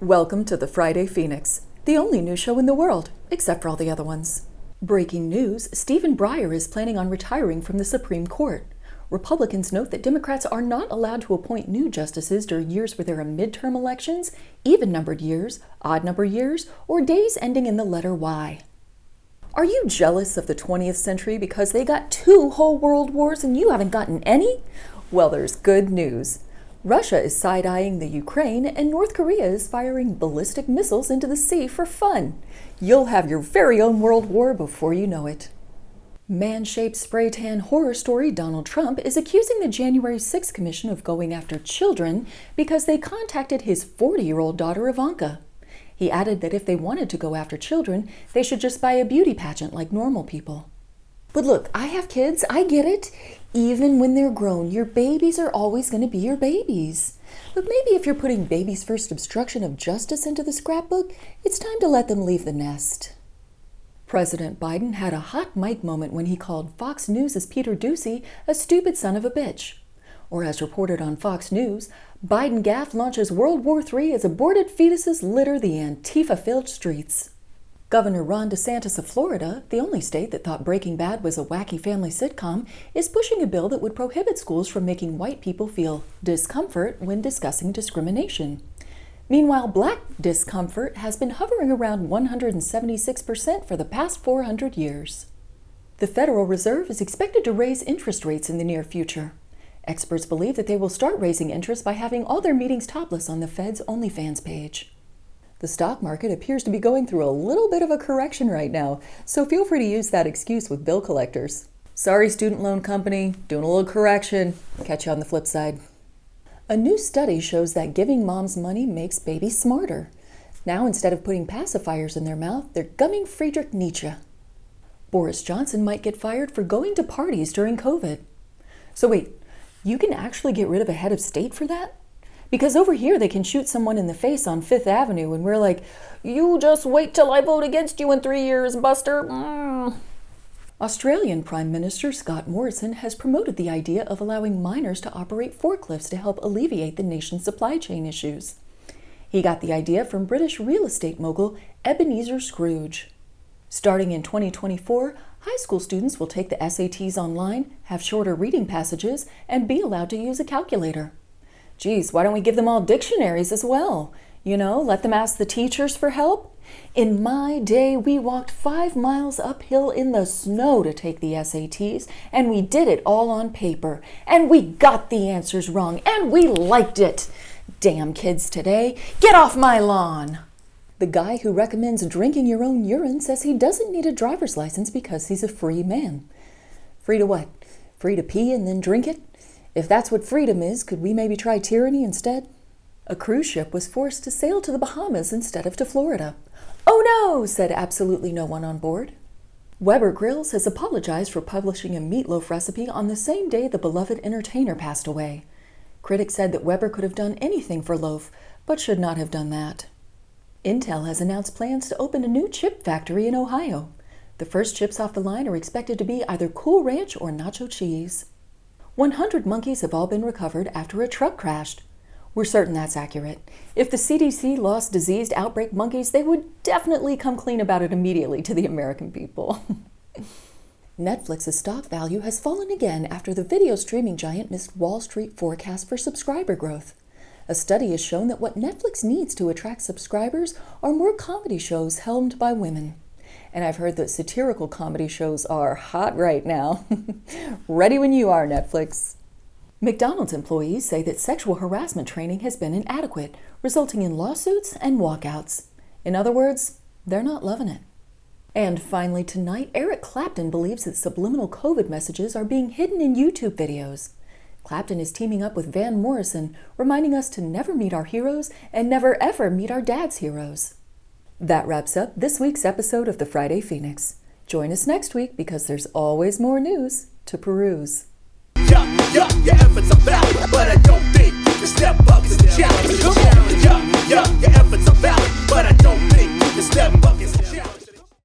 Welcome to the Friday Phoenix, the only news show in the world, except for all the other ones. Breaking news, Stephen Breyer is planning on retiring from the Supreme Court. Republicans note that Democrats are not allowed to appoint new justices during years where there are midterm elections, even-numbered years, odd-numbered years, or days ending in the letter Y. Are you jealous of the 20th century because they got 2 whole world wars and you haven't gotten any? Well, there's good news. Russia is side-eyeing the Ukraine, and North Korea is firing ballistic missiles into the sea for fun. You'll have your very own world war before you know it. Man-shaped spray tan horror story Donald Trump is accusing the January 6th Commission of going after children because they contacted his 40-year-old daughter Ivanka. He added that if they wanted to go after children, they should just buy a beauty pageant like normal people. But look, I have kids, I get it. Even when they're grown, your babies are always going to be your babies. But maybe if you're putting baby's first obstruction of justice into the scrapbook, it's time to let them leave the nest. President Biden had a hot mic moment when he called Fox News' Peter Doocy a stupid son of a bitch. Or as reported on Fox News, Biden gaffe launches World War III as aborted fetuses litter the Antifa-filled streets. Governor Ron DeSantis of Florida, the only state that thought Breaking Bad was a wacky family sitcom, is pushing a bill that would prohibit schools from making white people feel discomfort when discussing discrimination. Meanwhile, black discomfort has been hovering around 176% for the past 400 years. The Federal Reserve is expected to raise interest rates in the near future. Experts believe that they will start raising interest by having all their meetings topless on the Fed's OnlyFans page. The stock market appears to be going through a little bit of a correction right now, so feel free to use that excuse with bill collectors. Sorry, student loan company, doing a little correction. Catch you on the flip side. A new study shows that giving moms money makes babies smarter. Now, instead of putting pacifiers in their mouth, they're gumming Friedrich Nietzsche. Boris Johnson might get fired for going to parties during COVID. So wait, you can actually get rid of a head of state for that? Because over here they can shoot someone in the face on 5th Avenue and we're like, you just wait till I vote against you in 3 years, Buster. Australian Prime Minister Scott Morrison has promoted the idea of allowing miners to operate forklifts to help alleviate the nation's supply chain issues. He got the idea from British real estate mogul Ebenezer Scrooge. Starting in 2024, high school students will take the SATs online, have shorter reading passages, and be allowed to use a calculator. Geez, why don't we give them all dictionaries as well? You know, let them ask the teachers for help. In my day, we walked 5 miles uphill in the snow to take the SATs, and we did it all on paper. And we got the answers wrong, and we liked it. Damn kids today, get off my lawn! The guy who recommends drinking your own urine says he doesn't need a driver's license because he's a free man. Free to what? Free to pee and then drink it? If that's what freedom is, could we maybe try tyranny instead? A cruise ship was forced to sail to the Bahamas instead of to Florida. Oh no, said absolutely no one on board. Weber Grills has apologized for publishing a meatloaf recipe on the same day the beloved entertainer passed away. Critics said that Weber could have done anything for loaf, but should not have done that. Intel has announced plans to open a new chip factory in Ohio. The first chips off the line are expected to be either Cool Ranch or nacho cheese. 100 monkeys have all been recovered after a truck crashed. We're certain that's accurate. If the CDC lost diseased outbreak monkeys, they would definitely come clean about it immediately to the American people. Netflix's stock value has fallen again after the video streaming giant missed Wall Street forecasts for subscriber growth. A study has shown that what Netflix needs to attract subscribers are more comedy shows helmed by women. And I've heard that satirical comedy shows are hot right now. Ready when you are, Netflix. McDonald's employees say that sexual harassment training has been inadequate, resulting in lawsuits and walkouts. In other words, they're not loving it. And finally tonight, Eric Clapton believes that subliminal COVID messages are being hidden in YouTube videos. Clapton is teaming up with Van Morrison, reminding us to never meet our heroes and never ever meet our dad's heroes. That wraps up this week's episode of the Friday Phoenix. Join us next week because there's always more news to peruse. Your efforts are valid, but I don't think you can step up to the challenge. Your efforts are valid, but I don't think you can step up.